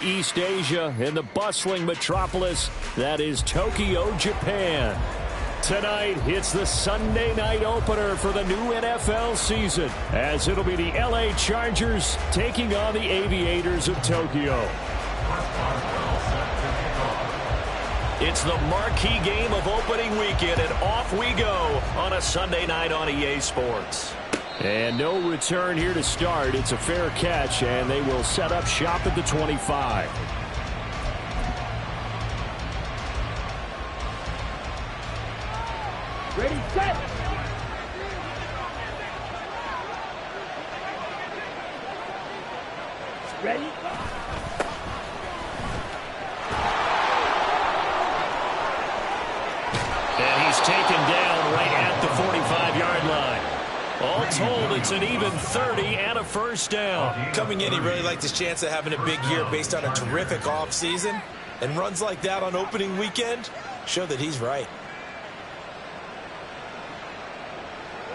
East Asia in the bustling metropolis that is Tokyo, Japan. Tonight, it's the Sunday night opener for the new NFL season, as it'll be the LA Chargers taking on the Aviators of Tokyo. It's the marquee game of opening weekend, and off we go on a Sunday night on EA Sports. And no return here to start. It's a fair catch, and they will set up shop at the 25. Ready, set! Ready? And he's taken down right at the 45-yard line. All told, it's an even 30 and a first down. Coming in, he really liked his chance of having a big year based on a terrific offseason. And runs like that on opening weekend show that he's right.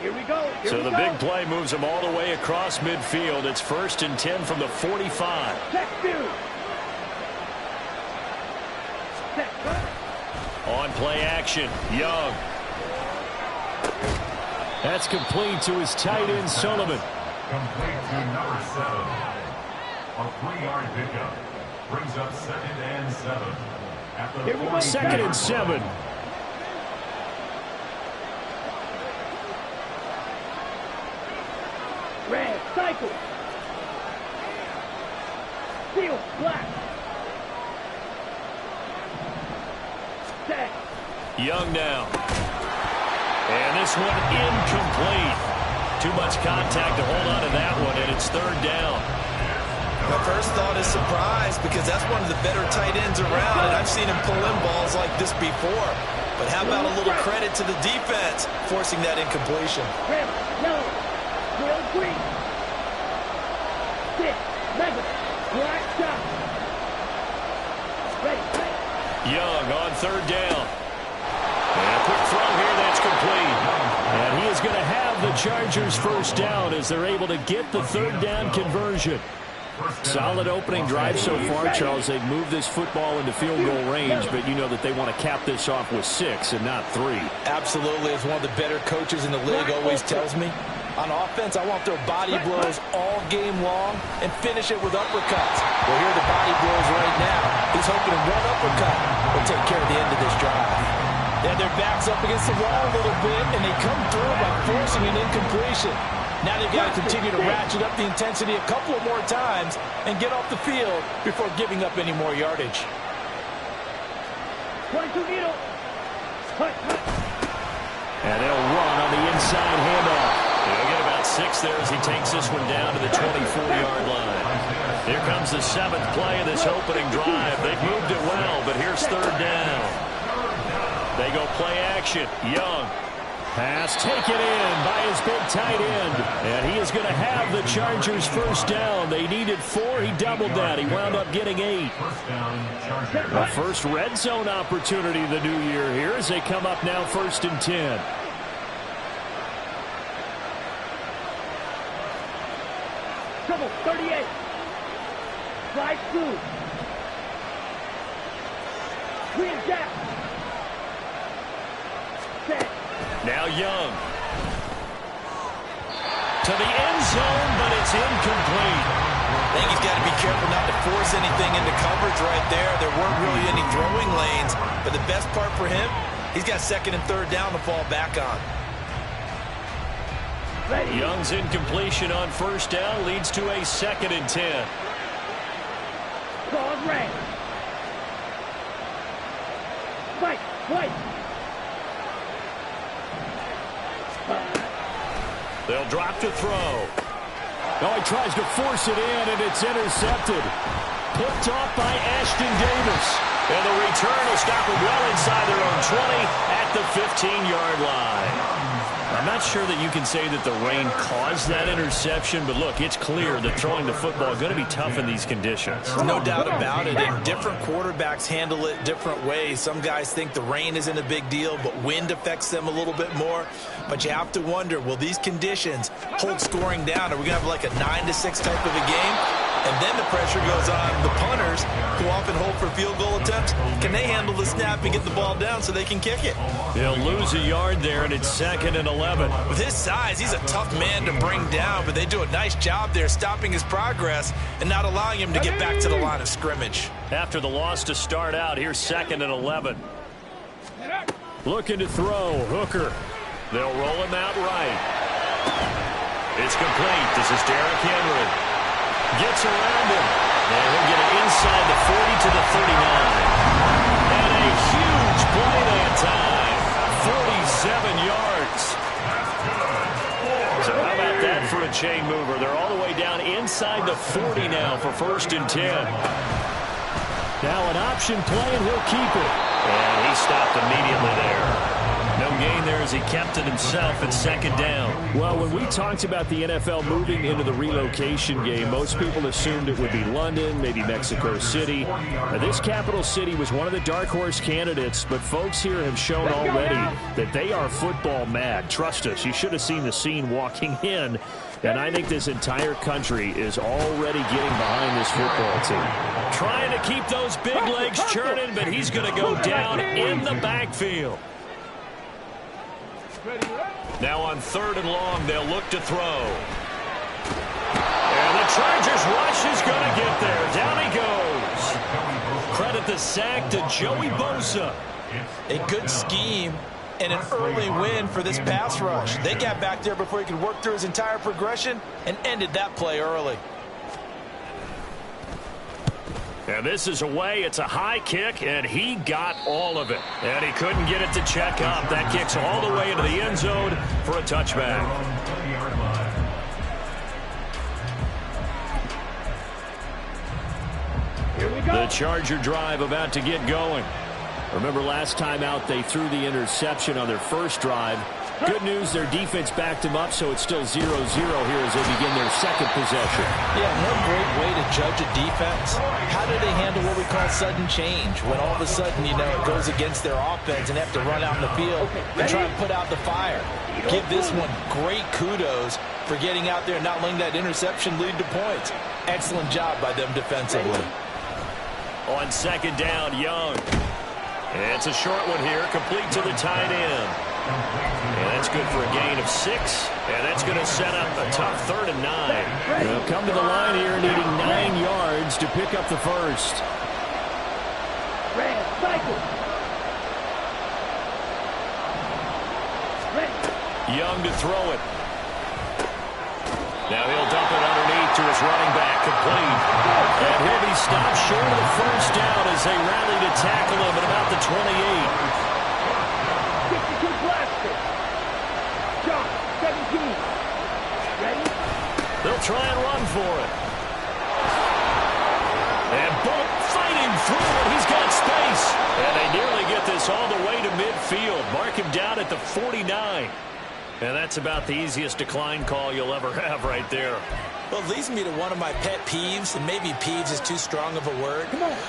Here we go. So the big play moves him all the way across midfield. It's 1st and 10 from the 45. Check two. On play action, Young. That's complete to his tight end, Sullivan. Complete to number 7. A 3-yard pickup. Brings up 2nd and 7. At the 2nd and 7. Red, cycle. Steel, black. Set. Young now. And this one incomplete. Too much contact to hold on to that one, and it's 3rd down. My first thought is surprise, because that's one of the better tight ends around, and I've seen him pull in balls like this before. But how about a little credit to the defense forcing that incompletion? Red, yellow, real green. Six, mega, black shot. Ready, ready. Young on 3rd down. And a quick throw here, that's complete. And he is going to have the Chargers first down as they're able to get the 3rd down conversion. Solid opening drive so far, Charles. They've moved this football into field goal range, but you know that they want to cap this off with 6 and not 3. Absolutely. As one of the better coaches in the league always tells me, on offense, I want their body blows all game long and finish it with uppercuts. Well, here are the body blows right now. He's hoping one uppercut will take care of the end of this drive. They have their backs up against the wall a little bit, and they come through by forcing an incompletion. Now they've got to continue to ratchet up the intensity a couple of more times and get off the field before giving up any more yardage. 22 needle. And they'll run on the inside handoff. They'll get about 6 there as he takes this one down to the 24-yard line. Here comes the 7th play of this opening drive. They've moved it well, but here's 3rd down. They go play action. Young. Pass taken in by his big tight end. And he is going to have the Chargers first down. They needed 4. He doubled that. He wound up getting 8. The first red zone opportunity of the new year here as they come up now 1st and 10. Trouble, 38. Slide through. Green gap. Set. Now Young. To the end zone, but it's incomplete. I think he's got to be careful not to force anything into coverage right there. There weren't really any throwing lanes, but the best part for him, he's got 2nd and 3rd down to fall back on. Ready. Young's incompletion on 1st down leads to a 2nd and 10. Pause red. Fight, fight. They'll drop to throw. Oh, he tries to force it in, and it's intercepted. Picked off by Ashton Davis. And the return will stop them well inside their own 20 at the 15-yard line. I'm not sure that you can say that the rain caused that interception, but look, it's clear that throwing the football is going to be tough in these conditions. No doubt about it, and different quarterbacks handle it different ways. Some guys think the rain isn't a big deal, but wind affects them a little bit more. But you have to wonder, will these conditions hold scoring down? Are we going to have like a 9-6 type of a game? And then the pressure goes on the punters, who often hold for field goal attempts. Can they handle the snap and get the ball down so they can kick it? They'll lose a yard there, and it's 2nd and 11. With his size, he's a tough man to bring down, but they do a nice job there stopping his progress and not allowing him to get back to the line of scrimmage. After the loss to start out, here's 2nd and 11. Looking to throw, Hooker. They'll roll him out right. It's complete. This is Derrick Henry. Gets around him. And he'll get it inside the 40 to the 39. And a huge play that time. 47 yards. So how about that for a chain mover? They're all the way down inside the 40 now for 1st and 10. Now an option play, and he'll keep it. And he stopped immediately there. No gain there as he kept it himself at 2nd down. Well, when we talked about the NFL moving into the relocation game, most people assumed it would be London, maybe Mexico City. Now, this capital city was one of the dark horse candidates, but folks here have shown already that they are football mad. Trust us, you should have seen the scene walking in. And I think this entire country is already getting behind this football team. Trying to keep those big legs churning, but he's going to go down in the backfield. Now on 3rd and long, they'll look to throw. And the Chargers rush is going to get there. Down he goes. Credit the sack to Joey Bosa. A good scheme and an early win for this pass rush. They got back there before he could work through his entire progression and ended that play early. And this is away. It's a high kick, and he got all of it. And he couldn't get it to check up. That kicks all the way into the end zone for a touchback. Here we go. The Charger drive about to get going. Remember last time out they threw the interception on their first drive. Good news, their defense backed him up, so it's still 0-0 here as they begin their 2nd possession. Yeah, one great way to judge a defense. How do they handle what we call sudden change? When all of a sudden, you know, it goes against their offense and they have to run out in the field and try and put out the fire. Give this one great kudos for getting out there and not letting that interception lead to points. Excellent job by them defensively. On 2nd down, Young. It's a short one here, complete to the tight end. And that's good for a gain of 6. And that's going to set up a tough 3rd and 9. They'll come to the line here needing 9 yards to pick up the first. Red, cycle. Young to throw it. Now he'll dump it underneath to his running back, complete. And he'll be stopped short of the 1st down as they rally to tackle him at about the 28. 62 blaster. Shot, 17. Ready? They'll try and run for it. And Bolt fighting through it. He's got space. And they nearly get this all the way to midfield. Mark him down at the 49. And that's about the easiest decline call you'll ever have right there. Well, it leads me to one of my pet peeves, and maybe peeves is too strong of a word.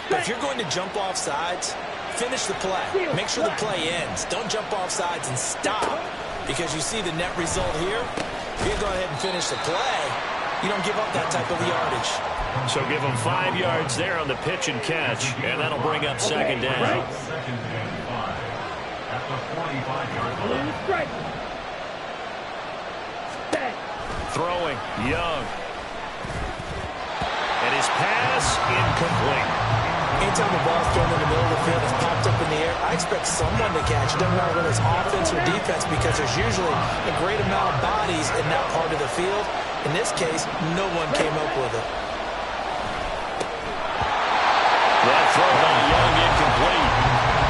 But if you're going to jump off sides, finish the play. Make sure the play ends. Don't jump off sides and stop, because you see the net result here. If you go ahead and finish the play, you don't give up that type of yardage. So give them 5 yards there on the pitch and catch, and that'll bring up 2nd down. At the 45-yard line. Throwing, Young. And his pass incomplete. Anytime the ball's thrown in the middle of the field, it's popped up in the air, I expect someone to catch it. Doesn't matter whether it's offense or defense, because there's usually a great amount of bodies in that part of the field. In this case, no one came up with it. That throw by Young incomplete.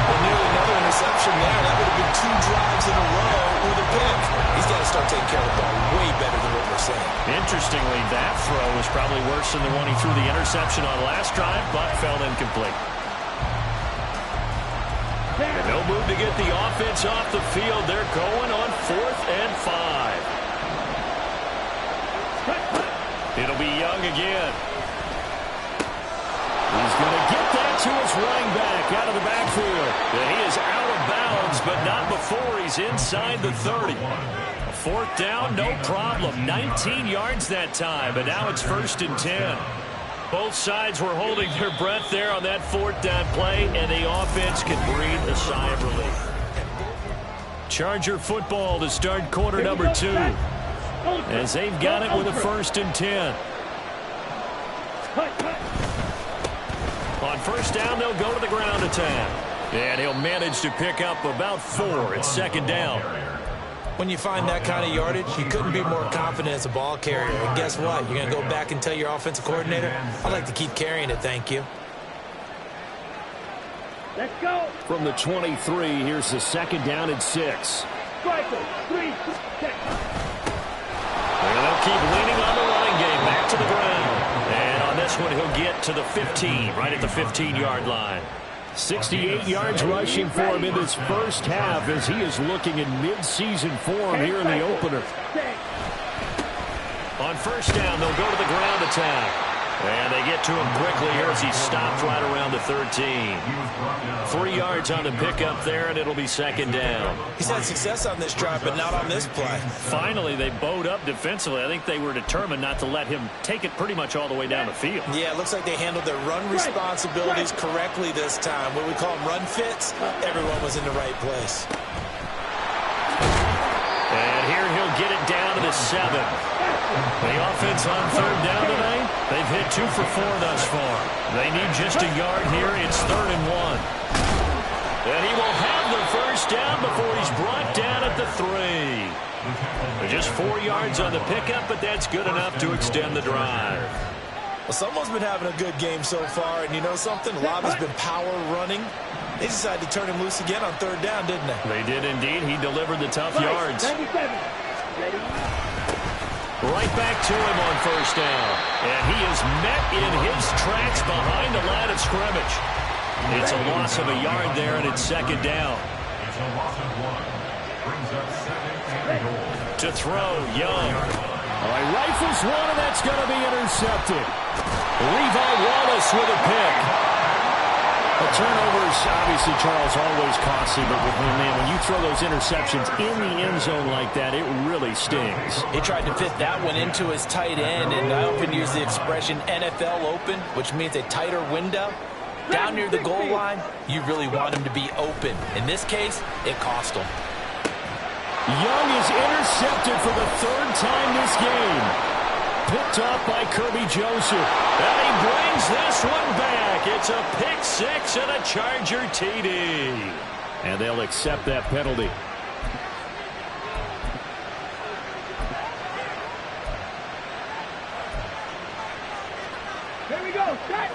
Well, nearly another interception there. That would have been 2 drives in a row with a pick. He's got to start taking care of the ball way better than what we're seeing. Interestingly, that throw was probably worse than the one he threw the interception on last drive, but fell incomplete. And no move to get the offense off the field. They're going on 4th and 5. It'll be Young again. He's going to get that to his running back out of the backfield. And he is out of bounds, but not before he's inside the 30. 4th down, no problem. 19 yards that time, but now it's 1st and 10. Both sides were holding their breath there on that fourth down play, and the offense can breathe a sigh of relief. Charger football to start quarter number 2, as they've got it with a 1st and 10. On first down, they'll go to the ground attack. And he'll manage to pick up about 4 at 2nd down. When you find that kind of yardage, you couldn't be more confident as a ball carrier. And guess what? You're going to go back and tell your offensive coordinator, I'd like to keep carrying it, thank you. Let's go. From the 23, here's the 2nd down and 6. Striker, 3, check. And they'll keep leaning on the running game back to the ground. And on this one, he'll get to the 15, right at the 15-yard line. 68 yards rushing for him in this first half as he is looking in mid-season form here in the opener. On first down, they'll go to the ground attack. And they get to him quickly here as he stopped right around the 13. 3 yards on the pickup there, and it'll be 2nd down. He's had success on this drive, but not on this play. Finally, they bowed up defensively. I think they were determined not to let him take it pretty much all the way down the field. Yeah, it looks like they handled their run responsibilities correctly this time. What we call them run fits, everyone was in the right place. And here he'll get it down to the 7. The offense on 3rd down tonight, they've hit 2 for 4 thus far. They need just a yard here. It's 3rd and 1. And he will have the first down before he's brought down at the 3. Just 4 yards on the pickup, but that's good enough to extend the drive. Well, someone's been having a good game so far, and you know something? A lot has been power running. They decided to turn him loose again on 3rd down, didn't they? They did indeed. He delivered the tough yards. 97. Ready? Right back to him on first down. And he is met in his tracks behind the line of scrimmage. It's a loss of a yard there, and it's 2nd down. It's a loss of 1. Brings up 2nd and goal. To throw, Young. All right, rifles one, and that's going to be intercepted. Levi Wallace with a pick. The turnovers, obviously, Charles, always costly, but with him, man, when you throw those interceptions in the end zone like that, it really stings. He tried to fit that one into his tight end, and I often use the expression NFL open, which means a tighter window. Down near the goal line, you really want him to be open. In this case, it cost him. Young is intercepted for the 3rd time this game. Picked up by Kirby Joseph. And he brings this one back. It's a pick 6 and a Charger TD. And they'll accept that penalty. Here we go. Set.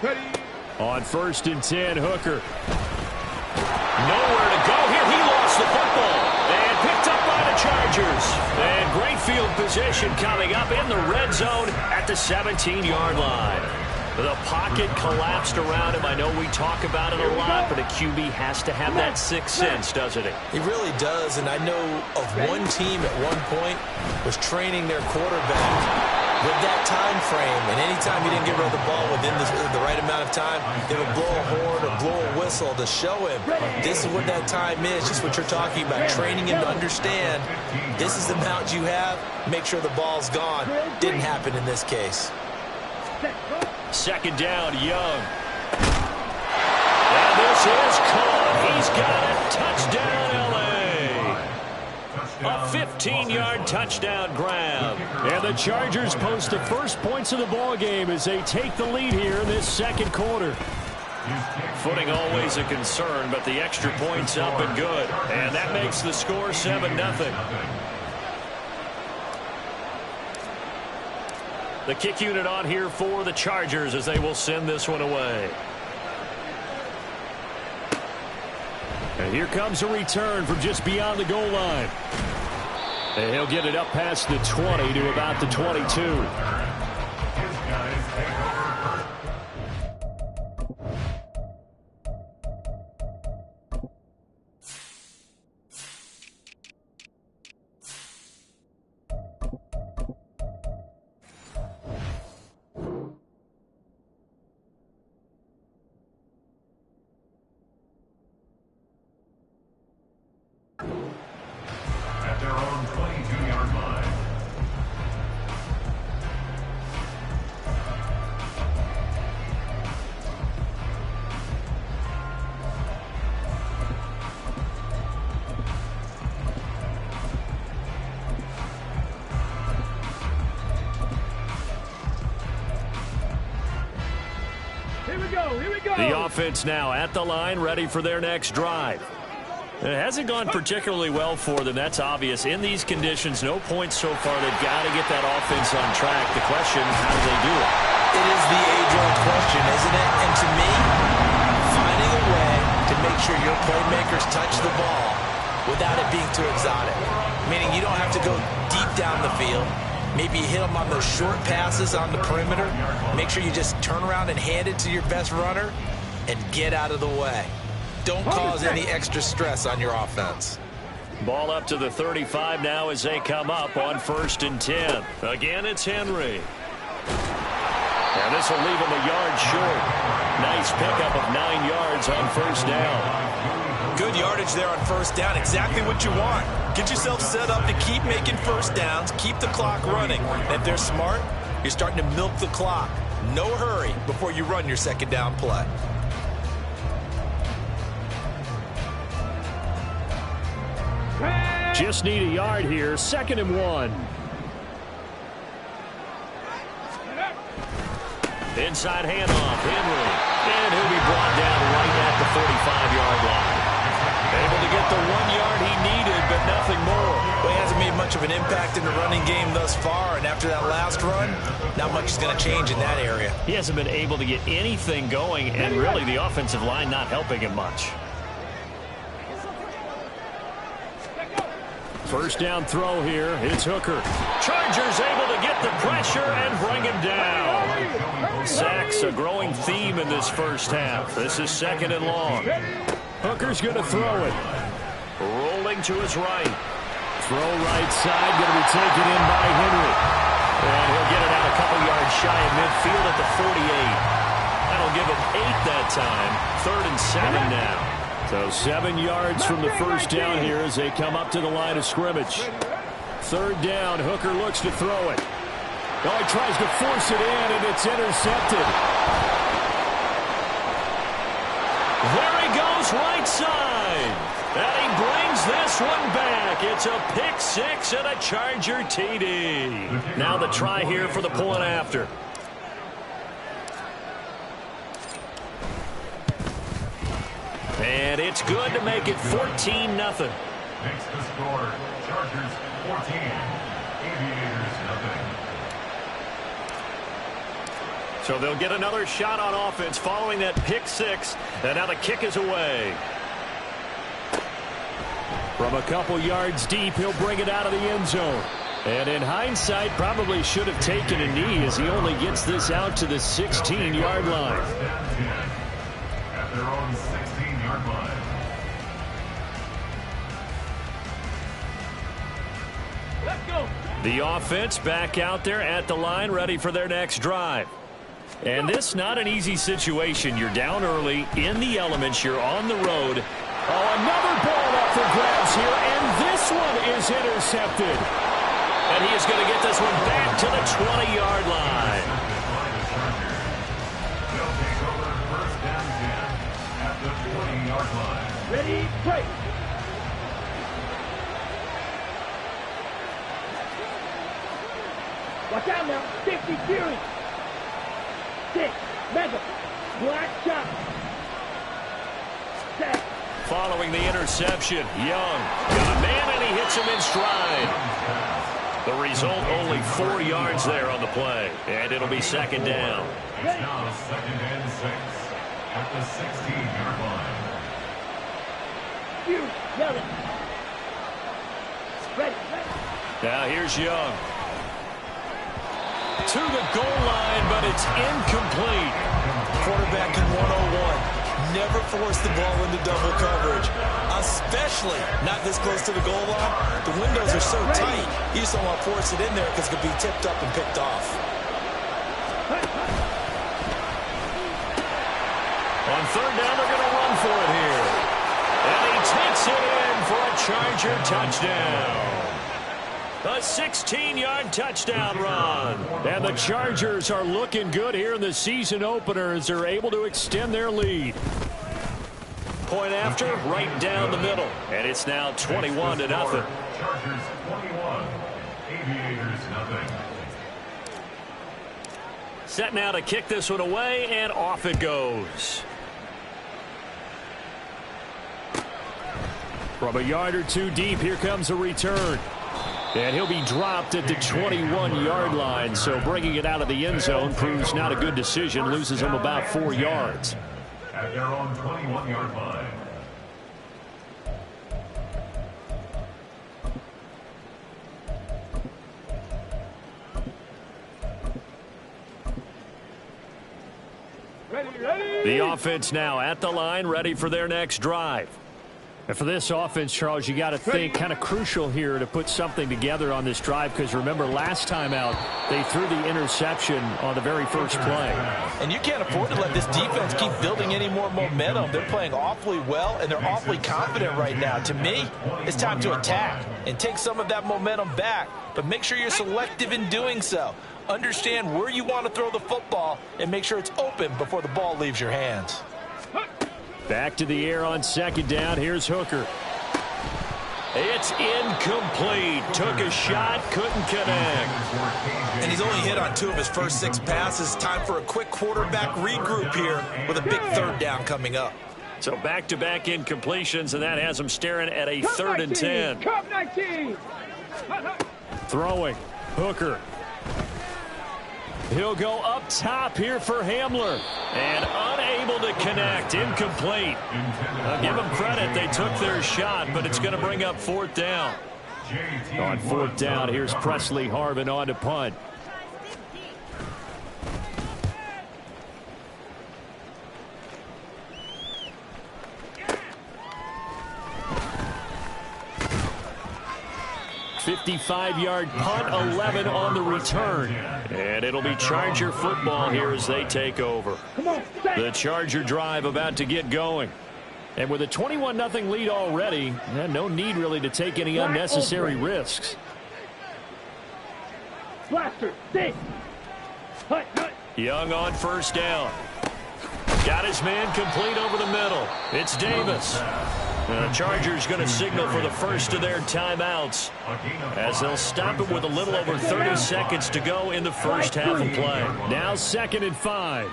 Ready. On 1st and 10, Hooker. Nowhere to go here. He lost the football. And picked up by the Chargers. And great field position coming up in the red zone at the 17-yard line. The pocket collapsed around him. I know we talk about it a lot, but a QB has to have that sixth sense, doesn't it? He really does, and I know of one team at one point was training their quarterback with that time frame, and anytime he didn't get rid of the ball within the right amount of time, they would blow a horn or blow a whistle to show him this is what that time is, just what you're talking about, training him to understand this is the amount you have, make sure the ball's gone. Didn't happen in this case. Second down, Young. And this is caught. He's got it. Touchdown, L.A. A 15-yard touchdown grab. And the Chargers post the first points of the ball game as they take the lead here in this second quarter. Footing always a concern, but the extra point's up and good. And that makes the score 7-0. The kick unit on here for the Chargers as they will send this one away. And here comes a return from just beyond the goal line. And he'll get it up past the 20 to about the 22. At their own 22-yard line, go. Here we go. The offense now at the line, ready for their next drive. It hasn't gone particularly well for them. That's obvious. In these conditions, no points so far. They've got to get that offense on track. The question, how do they do it? It is the age-old question, isn't it? And to me, finding a way to make sure your playmakers touch the ball without it being too exotic. Meaning you don't have to go deep down the field. Maybe you hit them on those short passes on the perimeter. Make sure you just turn around and hand it to your best runner and get out of the way. Don't cause any extra stress on your offense. Ball up to the 35 now as they come up on 1st and 10. Again, it's Henry. And this will leave him a yard short. Nice pickup of 9 yards on 1st down. Good yardage there on 1st down. Exactly what you want. Get yourself set up to keep making 1st downs. Keep the clock running. And if they're smart, you're starting to milk the clock. No hurry before you run your 2nd down play. Just need a yard here. 2nd and 1. Inside handoff, Henry. And he'll be brought down right at the 45-yard line. Able to get the 1 yard he needed, but nothing more. Well, he hasn't made much of an impact in the running game thus far, and after that last run, not much is going to change in that area. He hasn't been able to get anything going, and really the offensive line not helping him much. 1st down throw here. It's Hooker. Chargers able to get the pressure and bring him down. Sacks a growing theme in this 1st half. This is 2nd and long. Hooker's going to throw it. Rolling to his right. Throw right side, going to be taken in by Henry. And he'll get it out a couple yards shy of midfield at the 48. That'll give him 8 that time. 3rd and 7 now. So 7 yards from the 1st down here as they come up to the line of scrimmage. 3rd down, Hooker looks to throw it. Oh, he tries to force it in, and it's intercepted. There he goes, right side. And he brings this one back. It's a pick 6 and a Charger TD. Now the try here for the point after. And it's good to make it 14-0. Makes the score Chargers 14, Aviators 0. So they'll get another shot on offense following that pick 6. And now the kick is away. From a couple yards deep, he'll bring it out of the end zone. And in hindsight, probably should have taken a knee as he only gets this out to the 16-yard line. At their own 16-yard line. Let's go. The offense back out there at the line, ready for their next drive. And this not an easy situation. You're down early, in the elements, you're on the road. Oh, another ball up for grabs here, and this one is intercepted. And he is going to get this one back to the 20-yard line. They'll take over 1st down 10 at the 20-yard line. Ready, break. Watch out now. 50 Fury. 6. Mega. Black shot. Set. Following the interception, Young got a man, and he hits him in stride. The result, only 4 yards there on the play. And it'll be 2nd down. It's now 2nd and 6 at the 16-yard line. Fury. Yelling. Ready. Now here's Young. To the goal line, but it's incomplete. Quarterback in 101. Never force the ball into double coverage, especially not this close to the goal line. The windows are so tight, you just don't want to force it in there because it could be tipped up and picked off. On 3rd down, they're going to run for it here. And he takes it in for a Charger touchdown. A 16-yard touchdown run. And the Chargers are looking good here in the season opener as they're able to extend their lead. Point after, right down the middle. And it's now 21-0. Chargers 21, Aviators 0. Set now to kick this one away, and off it goes. From a yard or two deep, here comes a return. And he'll be dropped at the 21-yard line, so bringing it out of the end zone proves not a good decision, loses him about 4 yards. At their own 21-yard line. The offense now at the line, ready for their next drive. And for this offense, Charles, you got to think kind of crucial here to put something together on this drive, because remember last time out they threw the interception on the very first play. And you can't afford to let this defense keep building any more momentum. They're playing awfully well, and they're awfully confident right now. To me, it's time to attack and take some of that momentum back, but make sure you're selective in doing so. Understand where you want to throw the football and make sure it's open before the ball leaves your hands. Back to the air on second down. Here's Hooker. It's incomplete. Took a shot, couldn't connect. And he's only hit on 2 of his first 6 passes. Time for a quick quarterback regroup here with a big third down coming up. So back-to-back incompletions, and that has him staring at a 3rd and 10. Cup 19. Throwing. Hooker. He'll go up top here for Hamler. And unable to connect. Incomplete. I'll give them credit. They took their shot, but it's going to bring up 4th down. On 4th down, here's Presley Harvin on to punt. .55-yard punt, 11 on the return. And it'll be Charger football here as they take over. The Charger drive about to get going. And with a 21-0 lead already, no need really to take any unnecessary risks. Blaster, stay. Hut. Young on 1st down. Got his man complete over the middle. It's Davis. The Chargers going to signal for the first of their timeouts as they'll stop it with a little over 30 seconds to go in the first half of play. Now 2nd and 5.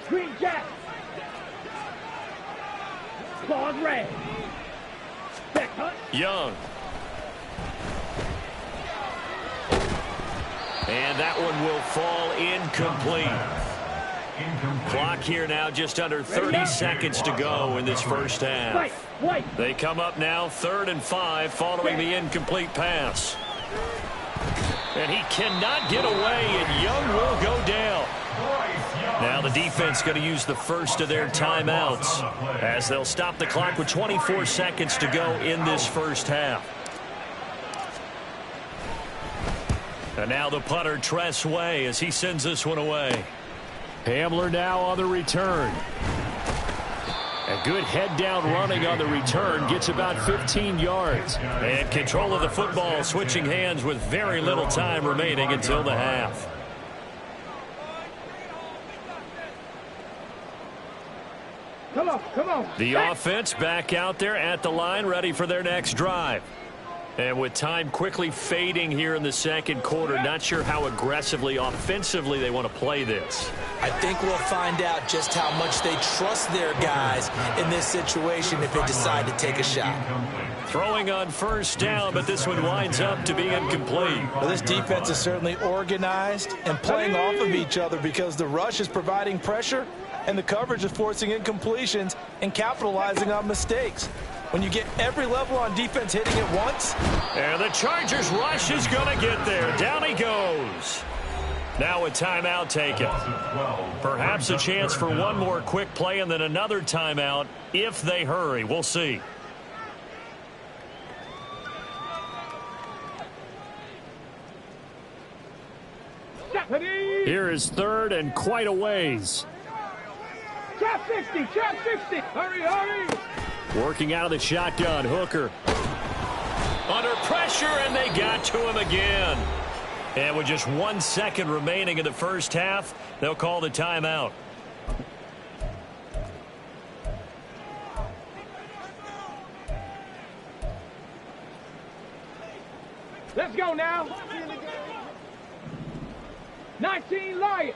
Green Jack. Claws red. Back Hunt. Young. And that one will fall incomplete. Clock here now just under 30 seconds to go in this first half. They come up now 3rd and 5 following the incomplete pass. And he cannot get away, and Young will go down. Now the defense going to use the first of their timeouts as they'll stop the clock with 24 seconds to go in this first half. And now the punter, Tress Way, as he sends this one away. Hamler now on the return. A good head-down running on the return. Gets about 15 yards. And control of the football, switching hands with very little time remaining until the half. Come on. The offense back out there at the line, ready for their next drive. And with time quickly fading here in the second quarter, not sure how aggressively, offensively they want to play this. I think we'll find out just how much they trust their guys in this situation if they decide to take a shot. Throwing on 1st down, but this one winds up to be incomplete. Well, this defense is certainly organized and playing off of each other because the rush is providing pressure and the coverage is forcing incompletions and capitalizing on mistakes. When you get every level on defense hitting at once. And the Chargers rush is going to get there. Down he goes. Now a timeout taken. Perhaps a chance for one more quick play and then another timeout if they hurry. We'll see. Here is 3rd and quite a ways. Trap 60. Hurry. Working out of the shotgun, Hooker. Under pressure, and they got to him again. And with just 1 second remaining in the first half, they'll call the timeout. Let's go now. 19 Lions.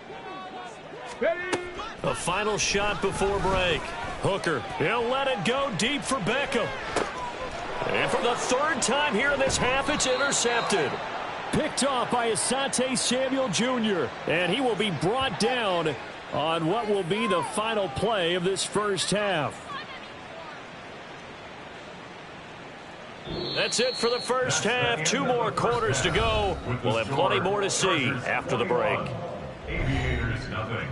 Ready? A final shot before break. Hooker, he'll let it go deep for Beckham. And for the third time here in this half, it's intercepted. Picked off by Asante Samuel Jr. And he will be brought down on what will be the final play of this first half. That's it for the first half. 2 more quarters to go. We'll have plenty more to see after the break. Aviators, nothing.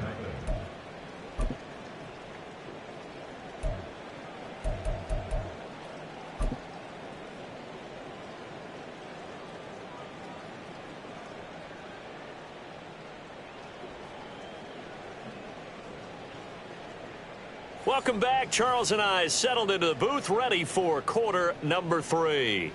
Welcome back. Charles and I settled into the booth, ready for quarter number 3.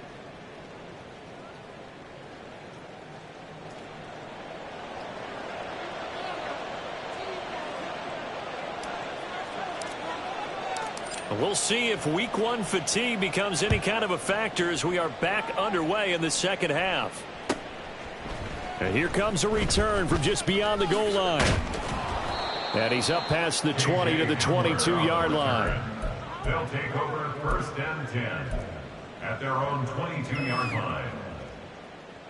We'll see if week 1 fatigue becomes any kind of a factor as we are back underway in the second half. And here comes a return from just beyond the goal line. And he's up past the 20 to the 22-yard line. They'll take over first and 10 at their own 22-yard line.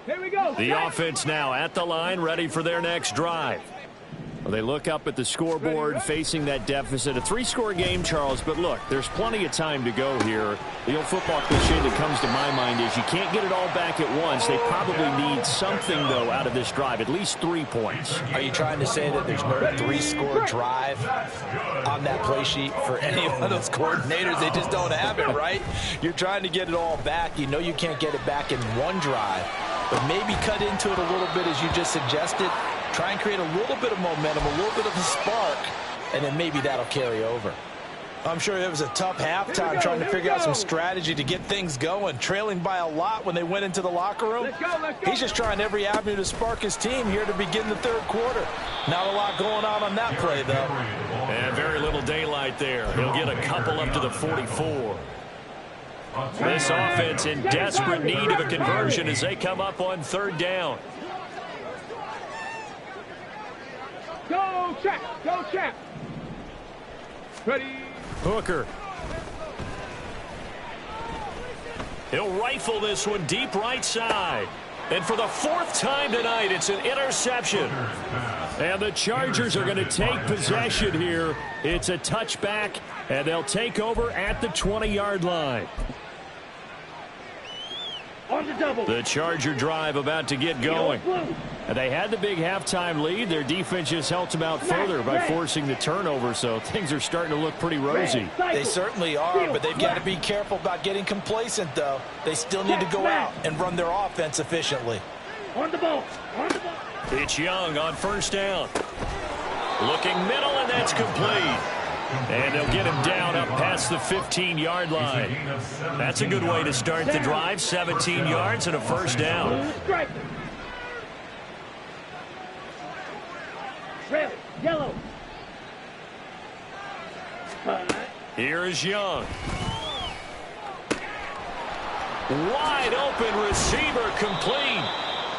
Here we go. The offense now at the line, ready for their next drive. Well, they look up at the scoreboard, facing that deficit. A 3-score game, Charles, but look, there's plenty of time to go here. The old football cliche that comes to my mind is you can't get it all back at once. They probably need something, though, out of this drive, at least 3 points. Are you trying to say that there's no 3-score drive on that play sheet for any one of those coordinators? They just don't have it, right? You're trying to get it all back. You know you can't get it back in one drive, but maybe cut into it a little bit as you just suggested. Try and create a little bit of momentum, a little bit of a spark, and then maybe that'll carry over. I'm sure it was a tough halftime trying to figure out some strategy to get things going, trailing by a lot when they went into the locker room. Let's go. He's just trying every avenue to spark his team here to begin the third quarter. Not a lot going on that play, though. And very little daylight there. He'll get a couple up to the 44. This offense in desperate need of a conversion as they come up on third down. Go, check. Go, check. Ready. Hooker. He'll rifle this one deep right side. And for the 4th time tonight, it's an interception. And the Chargers are going to take possession here. It's a touchback, and they'll take over at the 20-yard line. On the double. The Charger drive about to get going. And they had the big halftime lead. Their defense just helped them out further by forcing the turnover, so things are starting to look pretty rosy. They certainly are, but they've got to be careful about getting complacent, though. They still need to go out and run their offense efficiently. On the ball. On the ball. It's Young on first down. Looking middle, and that's complete. And they'll get him down up past the 15-yard line. That's a good way to start the drive. 17 yards and a first down. Red, yellow. Here is Young. Wide open receiver complete.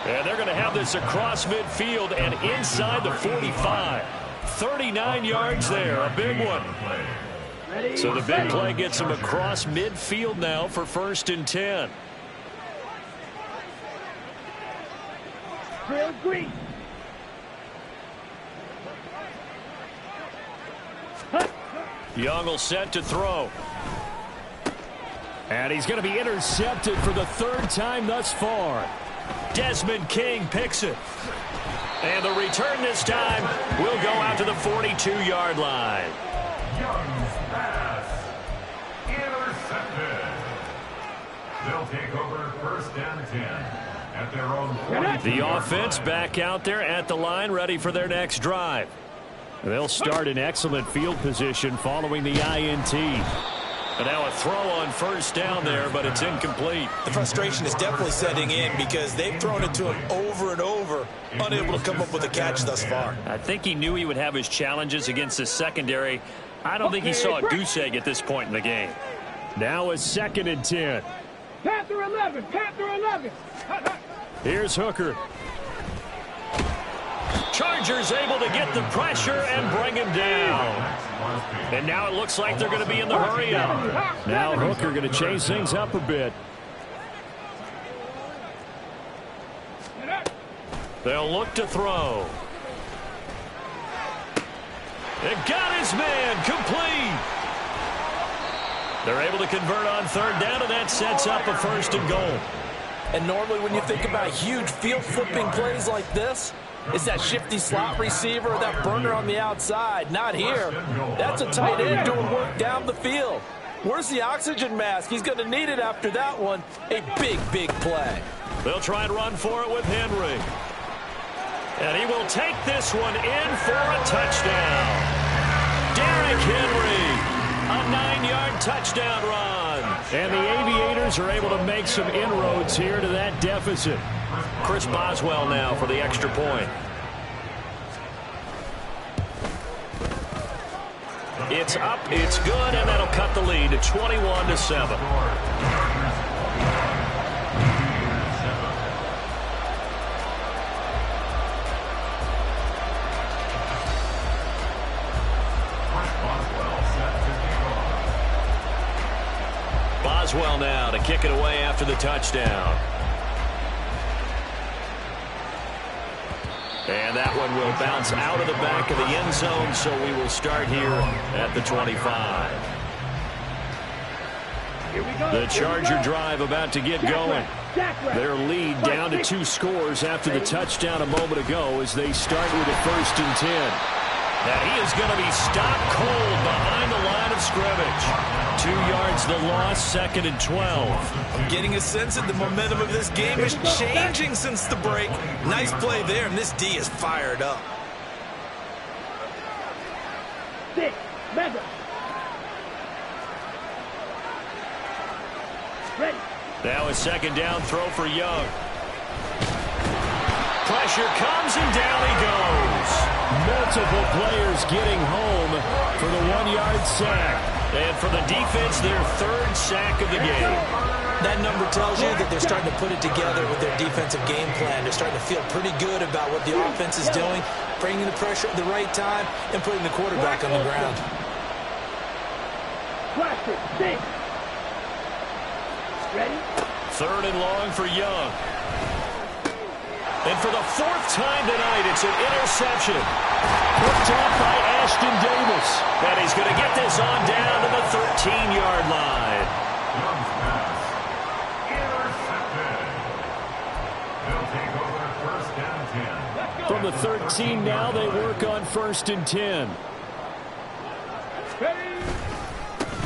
And they're going to have this across midfield and inside the 45. 39 yards there, a big one. So the big play gets him across midfield now for 1st and 10. Drill green. Young will set to throw. And he's going to be intercepted for the 3rd time thus far. Desmond King picks it. And the return this time will go out to the 42-yard line. Young's pass. Intercepted. They'll take over 1st and 10 at their own 42. The offense back out there at the line, ready for their next drive. They'll start in excellent field position following the INT. And now a throw on first down there, but it's incomplete. The frustration is definitely setting in because they've thrown it to him over and over, unable to come up with a catch thus far. I think he knew he would have his challenges against the secondary. I don't think he saw a goose egg at this point in the game. Now a 2nd and 10. Panther 11. Panther 11. Here's Hooker. Chargers able to get the pressure and bring him down. And now it looks like they're going to be in the hurry-up. Now Hooker going to change things up a bit. They'll look to throw. It got his man complete. They're able to convert on third down, and that sets up a 1st and goal. And normally when you think about huge field-flipping plays like this, it's that shifty slot receiver or that burner on the outside. Not here. That's a tight end doing work down the field. Where's the oxygen mask? He's going to need it after that one. A big, big play. They'll try and run for it with Henry. And he will take this one in for a touchdown. Derrick Henry, a 9-yard touchdown run. And the Aviators are able to make some inroads here to that deficit. Chris Boswell now for the extra point. It's up, it's good, and that'll cut the lead to 21-7. Boswell now to kick it away after the touchdown. And that one will bounce out of the back of the end zone, so we will start here at the 25. The Charger drive about to get going. Their lead down to 2 scores after the touchdown a moment ago as they start with a 1st and 10. And he is going to be stopped cold behind the line of scrimmage. 2 yards the loss, 2nd and 12. I'm getting a sense that the momentum of this game is changing since the break. Nice play there, and this D is fired up. 6, Mega. Ready. Now a 2nd down throw for Young. Pressure comes and down he goes. Multiple players getting home for the 1-yard sack. And for the defense, their 3rd sack of the game. That number tells you that they're starting to put it together with their defensive game plan. They're starting to feel pretty good about what the offense is doing, bringing the pressure at the right time, and putting the quarterback on the ground. Classic 6. Ready? 3rd and long for Young. And for the 4th time tonight, it's an interception. Picked off by Ashton Davis. And he's going to get this on down to the 13-yard line. Young's pass. Intercepted. They'll take over 1st and 10. From the 13 now, they work on 1st and 10.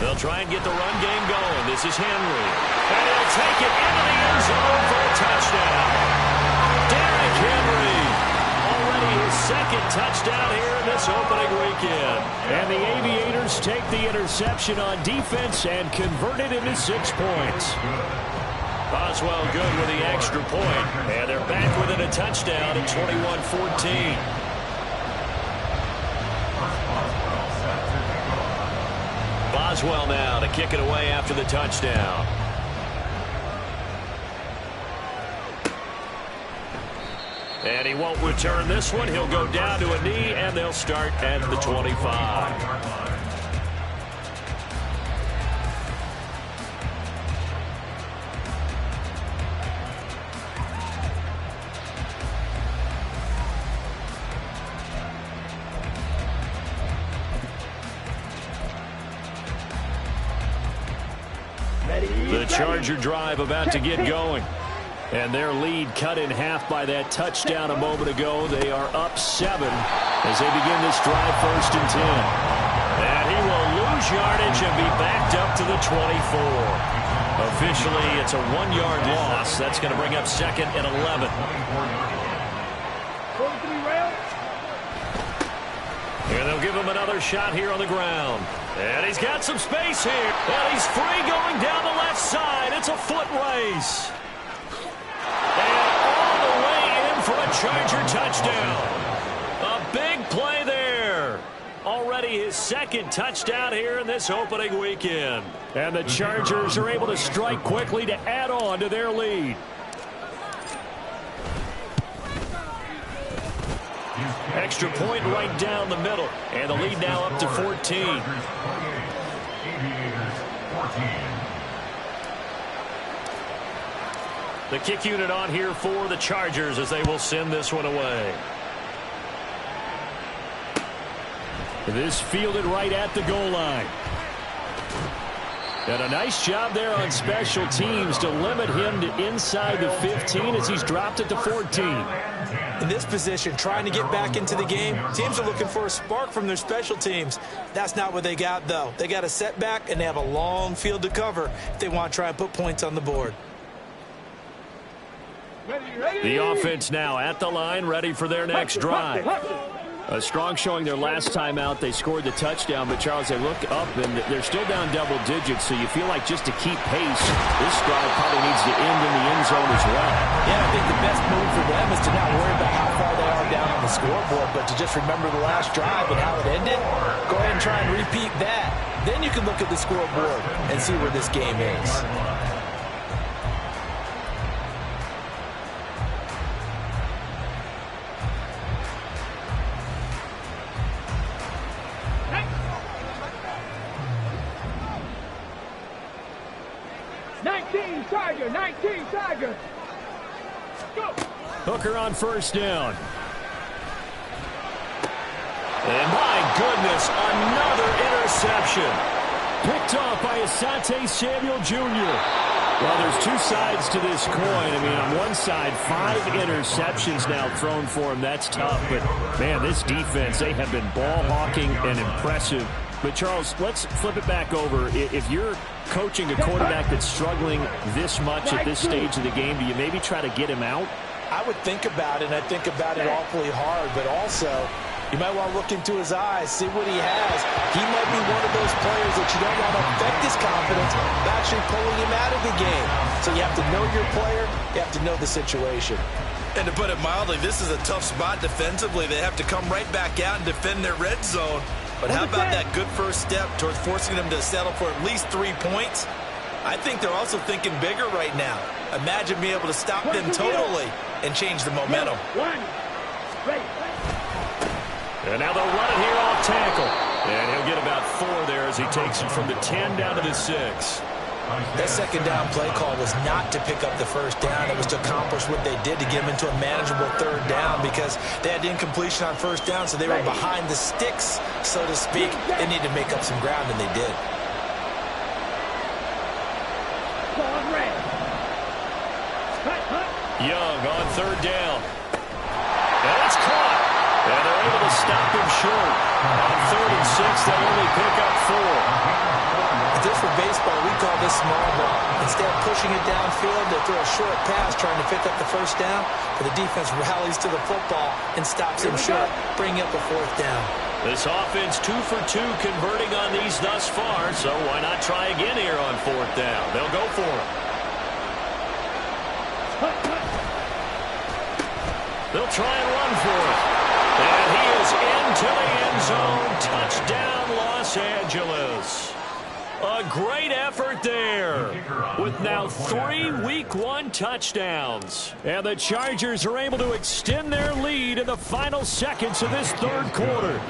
They'll try and get the run game going. This is Henry. And he'll take it into the end zone for a touchdown. Derrick Henry, already his 2nd touchdown here in this opening weekend. And the Aviators take the interception on defense and convert it into 6 points. Boswell good with the extra point. And they're back within a touchdown at 21-14. Boswell now to kick it away after the touchdown. And he won't return this one. He'll go down to a knee, and they'll start at the 25. The Charger drive about to get going. And their lead cut in half by that touchdown a moment ago. They are up 7 as they begin this drive 1st and 10. And he will lose yardage and be backed up to the 24. Officially, it's a 1-yard loss. That's going to bring up 2nd and 11. And they'll give him another shot here on the ground. And he's got some space here. And he's free going down the left side. It's a foot race. And all the way in for a Charger touchdown. A big play there. Already his 2nd touchdown here in this opening weekend. And the Chargers are able to strike quickly to add on to their lead. Extra point right down the middle. And the lead now up to 14. Aviators 14. The kick unit on here for the Chargers as they will send this one away. This fielded right at the goal line. And a nice job there on special teams to limit him to inside the 15 as he's dropped it to 14. In this position, trying to get back into the game, teams are looking for a spark from their special teams. That's not what they got, though. They got a setback, and they have a long field to cover if they want to try and put points on the board. The offense now at the line, ready for their next drive. A strong showing their last time out. They scored the touchdown, but, Charles, they look up, and they're still down double digits, so you feel like just to keep pace, this drive probably needs to end in the end zone as well. Yeah, I think the best move for them is to not worry about how far they are down on the scoreboard, but to just remember the last drive and how it ended. Go ahead and try and repeat that. Then you can look at the scoreboard and see where this game is. Tiger, 19 Tiger. Go. Hooker on first down. And my goodness, another interception. Picked off by Asante Samuel Jr. Well, there's two sides to this coin. I mean, on one side, 5 interceptions now thrown for him. That's tough. But, man, this defense, they have been ball hawking and impressive. But, Charles, let's flip it back over. If you're coaching a quarterback that's struggling this much at this stage of the game, do you maybe try to get him out? I would think about it, and I think about it awfully hard. But also, you might want to look into his eyes, see what he has. He might be one of those players that you don't want to affect his confidence by actually pulling him out of the game. So you have to know your player. You have to know the situation. And to put it mildly, this is a tough spot defensively. They have to come right back out and defend their red zone. But how about that good first step towards forcing them to settle for at least 3 points? I think they're also thinking bigger right now. Imagine being able to stop them totally and change the momentum. And now they'll run it here off tackle. And he'll get about 4 there as he takes it from the 10 down to the 6. That second down play call was not to pick up the first down. It was to accomplish what they did to get them into a manageable 3rd down because they had incompletion on first down, so they were behind the sticks, so to speak. They needed to make up some ground, and they did. Young on 3rd down. And it's caught. And they're able to stop him short. On 3rd and 6, they only pick up 4. Just for baseball, we call this small ball. Instead of pushing it downfield, they throw a short pass trying to pick up the first down, but the defense rallies to the football and stops him short, bringing up a 4th down. This offense 2 for 2 converting on these thus far, so why not try again here on 4th down? They'll go for it. They'll try and run for it. And he is into the end zone. Touchdown, Los Angeles. A great effort there with now 3 Week 1 touchdowns. And the Chargers are able to extend their lead in the final seconds of this 3rd quarter.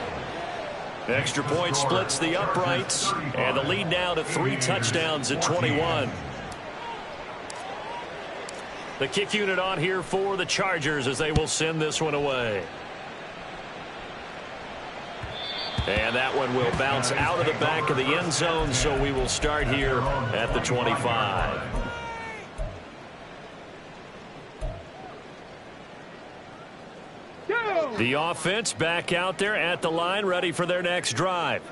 Extra point splits the uprights, and the lead now to 3 touchdowns at 21. The kick unit on here for the Chargers as they will send this one away. And that one will bounce out of the back of the end zone, so we will start here at the 25. The offense back out there at the line, ready for their next drive.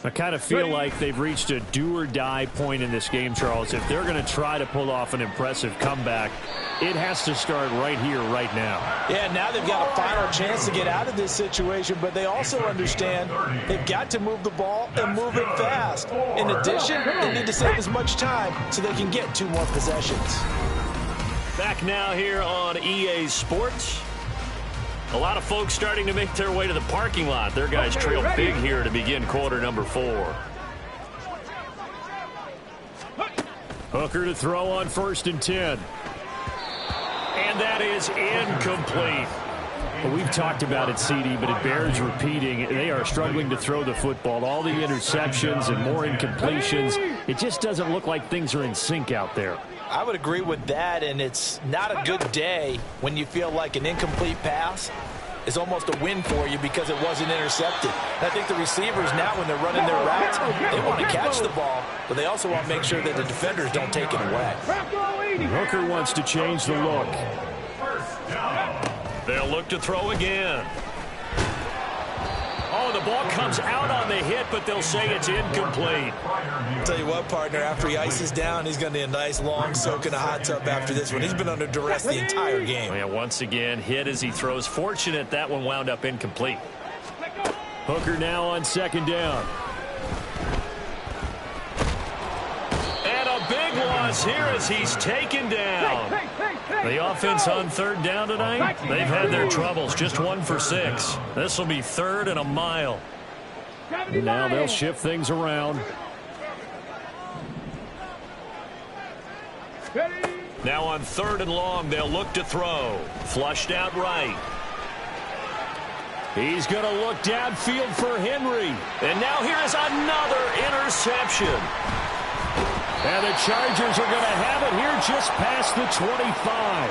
I kind of feel like they've reached a do-or-die point in this game, Charles. If they're going to try to pull off an impressive comeback, it has to start right here, right now. Yeah, now they've got a final chance to get out of this situation, but they also understand they've got to move the ball and move it fast. In addition, they need to save as much time so they can get 2 more possessions. Back now here on EA Sports. A lot of folks starting to make their way to the parking lot. Their guys trail big here to begin quarter number 4. Hooker to throw on 1st and 10. And that is incomplete. Well, we've talked about it, CD, but it bears repeating. They are struggling to throw the football. All the interceptions and more incompletions. It just doesn't look like things are in sync out there. I would agree with that, and it's not a good day when you feel like an incomplete pass is almost a win for you because it wasn't intercepted. And I think the receivers now, when they're running their routes, they want to catch the ball, but they also want to make sure that the defenders don't take it away. Hooker wants to change the look. They'll look to throw again. Oh, the ball comes out on the hit, but they'll say it's incomplete. I'll tell you what, partner, after he ices down, he's going to need a nice long soak in a hot tub after this one. He's been under duress the entire game. Yeah, once again, hit as he throws. Fortunate that one wound up incomplete. Hooker now on second down. And a big loss here as he's taken down. The offense on third down tonight, they've had their troubles. Just 1 for 6. This will be 3rd and a mile. And now they'll shift things around. Now on 3rd and long, they'll look to throw. Flushed out right. He's going to look downfield for Henry. And now here's another interception. And the Chargers are going to have it here just past the 25.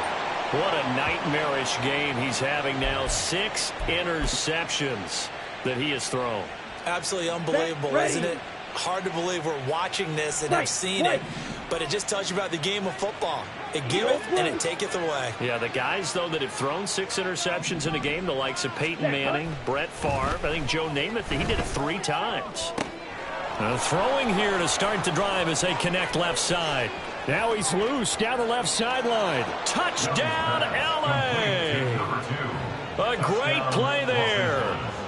What a nightmarish game he's having now. 6 interceptions that he has thrown. Absolutely unbelievable, isn't it? Hard to believe we're watching this and have seen it, but it just tells you about the game of football. It giveth and it taketh away. Yeah, the guys, though, that have thrown 6 interceptions in a game, the likes of Peyton Manning, Brett Favre, I think Joe Namath, he did it 3 times. Throwing here to start the drive as they connect left side. Now he's loose down the left sideline. Touchdown, L.A. A great play there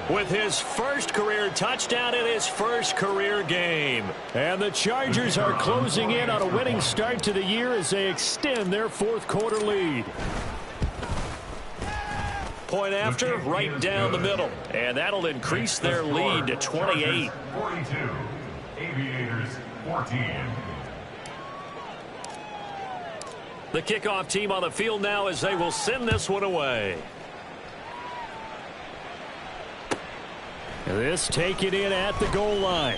with his first career touchdown in his first career game. And the Chargers are closing in on a winning start to the year as they extend their 4th quarter lead. Point after, right down the middle. And that'll increase their lead to 28. 42. Aviators 14. The kickoff team on the field now as they will send this one away. This taken in at the goal line.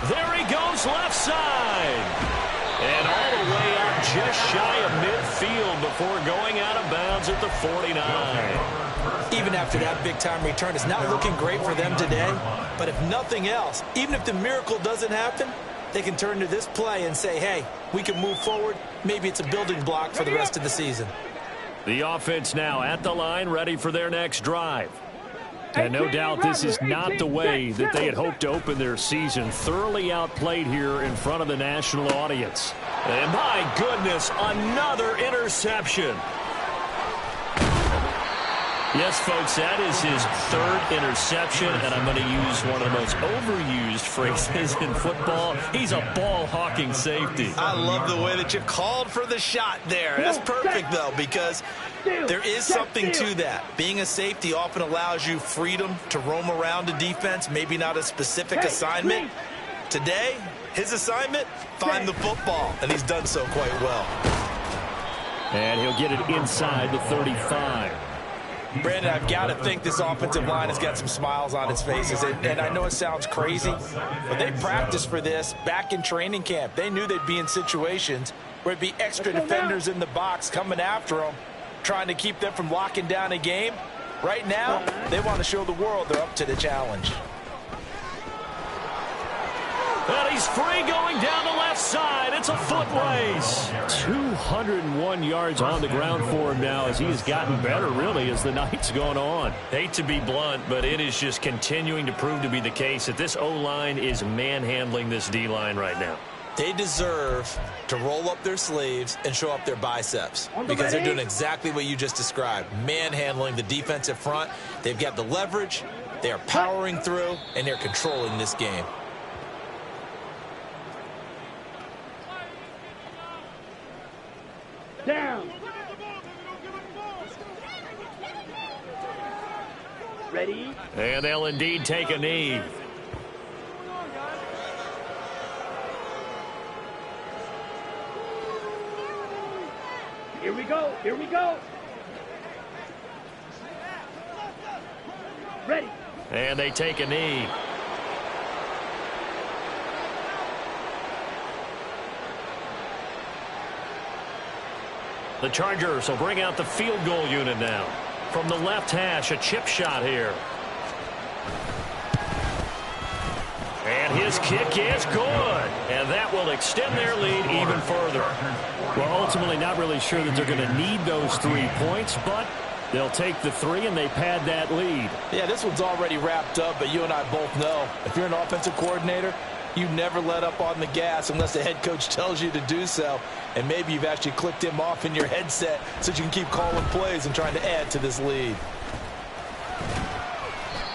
There he goes left side. And all the way out just shy of midfield before going out of bounds at the 49. Even after that big-time return, it's not looking great for them today. But if nothing else, even if the miracle doesn't happen, they can turn to this play and say, hey, we can move forward. Maybe it's a building block for the rest of the season. The offense now at the line, ready for their next drive. And no doubt this is not the way that they had hoped to open their season. Thoroughly outplayed here in front of the national audience. And my goodness, another interception. Yes, folks, that is his 3rd interception, and I'm going to use one of the most overused phrases in football. He's a ball-hawking safety. I love the way that you called for the shot there. That's perfect, though, because there is something to that. Being a safety often allows you freedom to roam around a defense, maybe not a specific assignment. Today, his assignment, find the football, and he's done so quite well. And he'll get it inside the 35. Brandon, I've got to think this offensive line has got some smiles on its faces. And I know it sounds crazy, but they practiced for this back in training camp. They knew they'd be in situations where it'd be extra defenders in the box coming after them, trying to keep them from locking down a game. Right now, they want to show the world they're up to the challenge. And he's free going down the left side. It's a foot race. 201 yards on the ground for him now as he has gotten better, really, as the night's gone on. Hate to be blunt, but it is just continuing to prove to be the case that this O-line is manhandling this D-line right now. They deserve to roll up their sleeves and show up their biceps because they're doing exactly what you just described, manhandling the defensive front. They've got the leverage, they are powering through, and they're controlling this game. Down. Ready? And they'll indeed take a knee. Here we go. Here we go. Ready. And they take a knee. The Chargers will bring out the field goal unit now. From the left hash, a chip shot here. And his kick is good. And that will extend their lead even further. Well, ultimately, not really sure that they're going to need those 3 points, but they'll take the 3 and they pad that lead. Yeah, this one's already wrapped up, but you and I both know if you're an offensive coordinator, you never let up on the gas unless the head coach tells you to do so. And maybe you've actually clicked him off in your headset so you can keep calling plays and trying to add to this lead.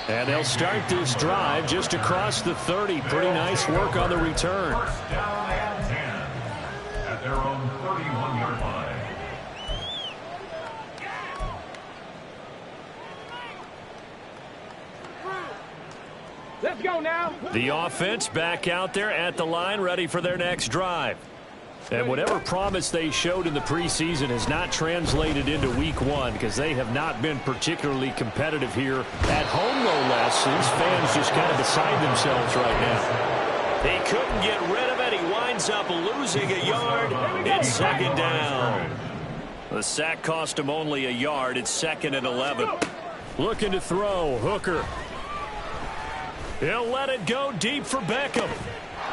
And they'll start this drive just across the 30. Pretty nice work on the return. First down and 10 at their own 31-yard line. Let's go now. The offense back out there at the line, ready for their next drive. And whatever promise they showed in the preseason has not translated into week 1 because they have not been particularly competitive here at home, no less. These fans just kind of beside themselves right now. He couldn't get rid of it. He winds up losing a yard. It's second down. The sack cost him only a yard. It's 2nd and 11. Looking to throw. Hooker. He'll let it go deep for Beckham.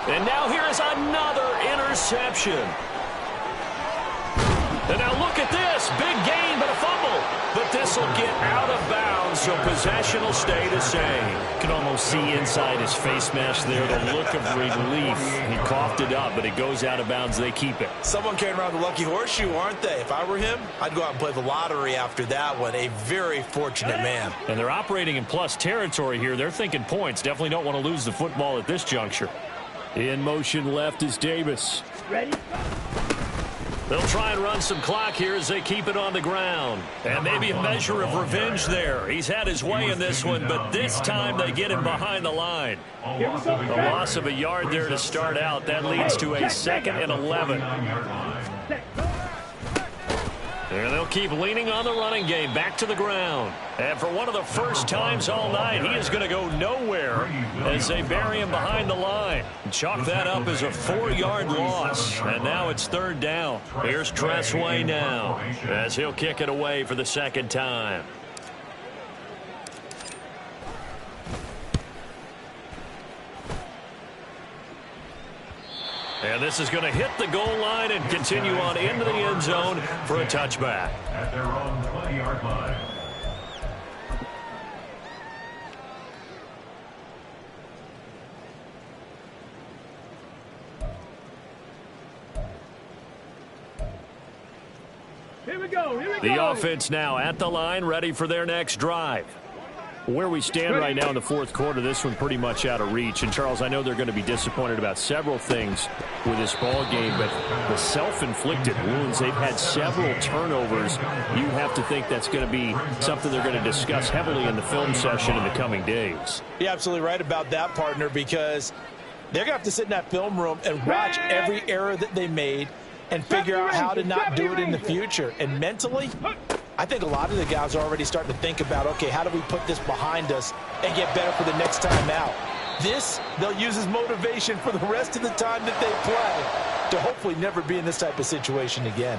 And now here is another interception. And now look at this. Big gain, but a fumble. But this will get out of bounds, so possession will stay the same. You can almost see inside his face mask there the look of relief. He coughed it up, but it goes out of bounds. They keep it. Someone carrying around the lucky horseshoe, aren't they? If I were him, I'd go out and play the lottery after that one. A very fortunate man. And they're operating in plus territory here. They're thinking points. Definitely don't want to lose the football at this juncture. In motion left is Davis. Ready. They'll try and run some clock here as they keep it on the ground. And maybe a measure of revenge there. He's had his way in this one, but this time they get him behind the line. A loss of a yard there to start out. That leads to a 2nd and 11. And they'll keep leaning on the running game. Back to the ground. And for one of the first times all night, he is going to go nowhere as they bury him behind the line. Chalk that up as a 4-yard loss. And now it's 3rd down. Here's Tressway now as he'll kick it away for the 2nd time. And this is going to hit the goal line and continue on into the end zone for a touchback. At their own 20-yard line. Here we go. The offense now at the line, ready for their next drive. Where we stand right now in the 4th quarter, this one pretty much out of reach. And, Charles, I know they're going to be disappointed about several things with this ball game, but the self-inflicted wounds, they've had several turnovers. You have to think that's going to be something they're going to discuss heavily in the film session in the coming days. You're absolutely right about that, partner, because they're going to have to sit in that film room and watch every error that they made and figure out how to not do it in the future. And mentally, I think a lot of the guys are already starting to think about, okay, how do we put this behind us and get better for the next time out? This, they'll use as motivation for the rest of the time that they play to hopefully never be in this type of situation again.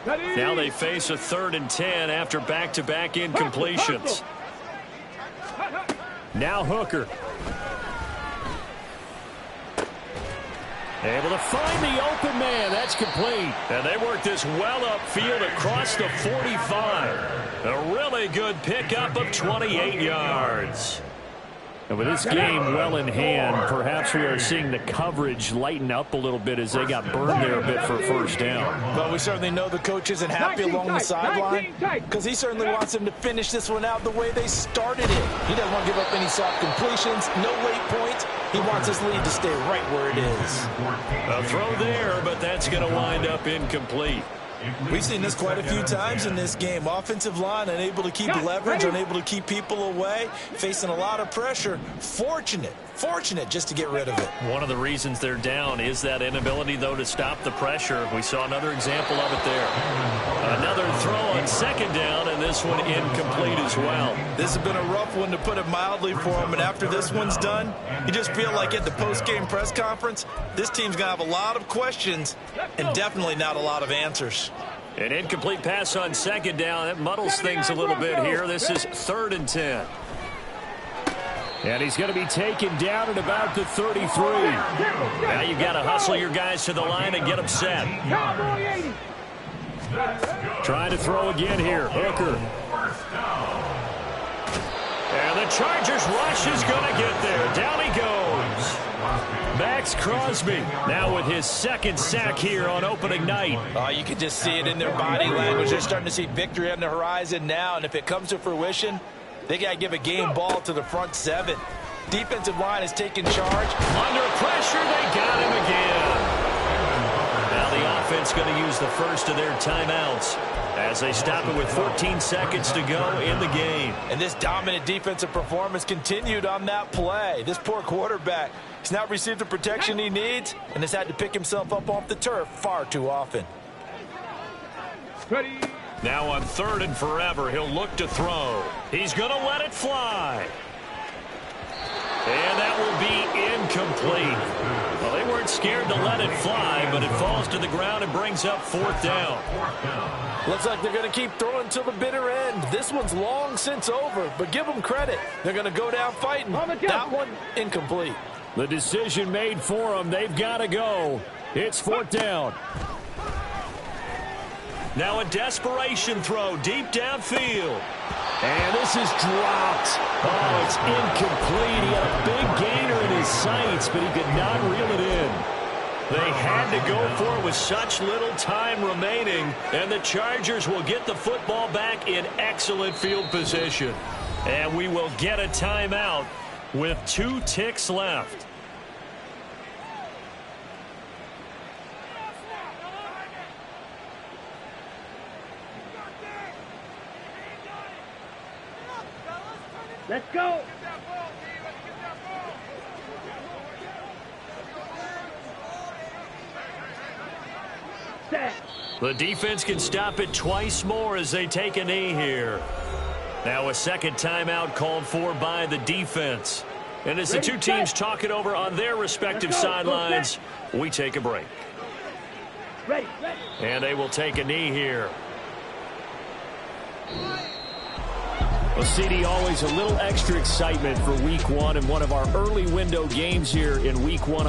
Now they face a 3rd and 10 after back-to-back incompletions. Now Hooker. Able to find the open man. That's complete. And they work this well upfield across the 45. A really good pickup of 28 yards. And with this game well in hand, perhaps we are seeing the coverage lighten up a little bit as they got burned there a bit for a 1st down. But we certainly know the coach isn't happy along the sideline because he certainly wants them to finish this one out the way they started it. He doesn't want to give up any soft completions, no late points. He wants his lead to stay right where it is. A throw there, but that's going to wind up incomplete. We've seen this quite a few times in this game. Offensive line unable to keep leverage, unable to keep people away, facing a lot of pressure. Fortunate just to get rid of it. One of the reasons they're down is that inability, though, to stop the pressure. We saw another example of it there. Another throw on second down, and this one incomplete as well. This has been a rough one, to put it mildly, for him. And after this one's done, you just feel like at the post-game press conference, this team's going to have a lot of questions and definitely not a lot of answers. An incomplete pass on second down. That muddles things a little bit here. This is 3rd and 10. And he's going to be taken down at about the 33. Now you've got to hustle your guys to the line and get them set. Trying to throw again here. Hooker. And the Chargers rush is going to get there. Down he goes. Max Crosby now with his 2nd sack here on opening night. You can just see it in their body language. They're starting to see victory on the horizon now. And if it comes to fruition, they got to give a game ball to the front 7. Defensive line is taking charge. Under pressure, they got him again. Now the offense going to use the first of their timeouts as they stop it with 14 seconds to go in the game. And this dominant defensive performance continued on that play. This poor quarterback, he's not received the protection he needs and has had to pick himself up off the turf far too often. Ready. Now on 3rd and forever, he'll look to throw. He's going to let it fly. And that will be incomplete. Well, they weren't scared to let it fly, but it falls to the ground and brings up 4th down. Looks like they're going to keep throwing till the bitter end. This one's long since over, but give them credit. They're going to go down fighting. That one, incomplete. The decision made for them. They've got to go. It's 4th down. Now a desperation throw deep downfield. And this is dropped. Oh, it's incomplete. He had a big gainer in his sights, but he could not reel it in. They had to go for it with such little time remaining, and the Chargers will get the football back in excellent field position. And we will get a timeout with 2 ticks left. Let's go. Set. The defense can stop it twice more as they take a knee here. Now a second timeout called for by the defense. And as the two teams talk it over on their respective sidelines, we take a break. Ready. And they will take a knee here. Well, CD, always a little extra excitement for Week 1 and one of our early window games here in Week 1.